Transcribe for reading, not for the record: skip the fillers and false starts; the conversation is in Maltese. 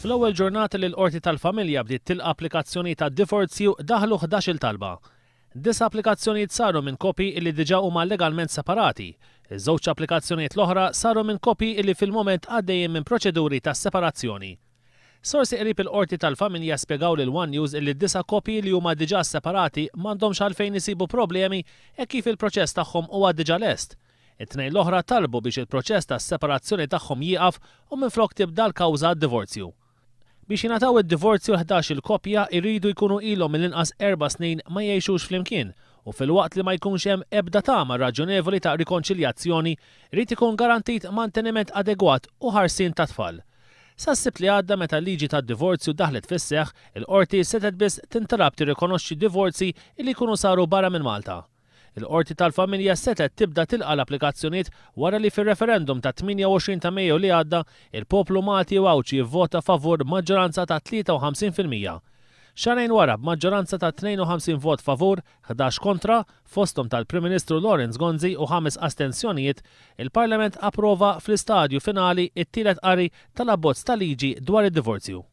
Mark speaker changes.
Speaker 1: Fl-ewwel ġurnata li l-Qorti tal-Familja bdiet tilqa' applikazzjoni ta' divorzju daħlu 11-il talba. 9 applikazzjonijiet saru minn kopji li diġà huma legalment separati. Iż-żewġ applikazzjonijiet l-oħra saru minn kopji li fil-mument għaddejjin minn proċeduri ta' separazzjoni. Sorsi qrib il-Qorti tal-Familja spjegaw lil One News li d-9 kopji li huma diġà separati m'għandhomx għalfejn isibu problemi hekk kif il-proċess tagħhom huwa diġà lest. It-tnejn l-oħra talbu biex il-proċess tas-separazzjoni tagħhom jieqaf u minflok tibda l-kawża d-divorzju. Biex jingħataw id-divorzju 11-il koppja jridu jkunu ilhom mill-inqas 4 snin ma jgħixux flimkien u filwaqt li ma jkunx hemm ebda tama raġunevoli ta' rikonċiljazzjoni jrid ikun garantit manteniment adegwat u ħarsien tat-tfal. Sas-sibt li għadda meta l-liġi tad-divorzju daħlet fis-seħħ, il-qorti setet biss tintalab tirrikonoxxi divorzji li jkunu saru barra minn Malta. Il-Qorti tal-Familja setet tibda tilqa' l-applikazzjonijiet wara li fir-referendum ta' 28 ta' Mejju li għadda il-poplu Malti wawċi jivvota favur maġġoranza ta' 53%. Xarejn wara b'maġġoranza ta' 52 vot favur, 11 kontra, fosthom tal-Prim Ministru Lawrence Gonzi u 5 astensjonijiet, il-Parlament approva fl-istadju finali it-tielet qari tal-abbozz ta' liġi dwar id-divorzju.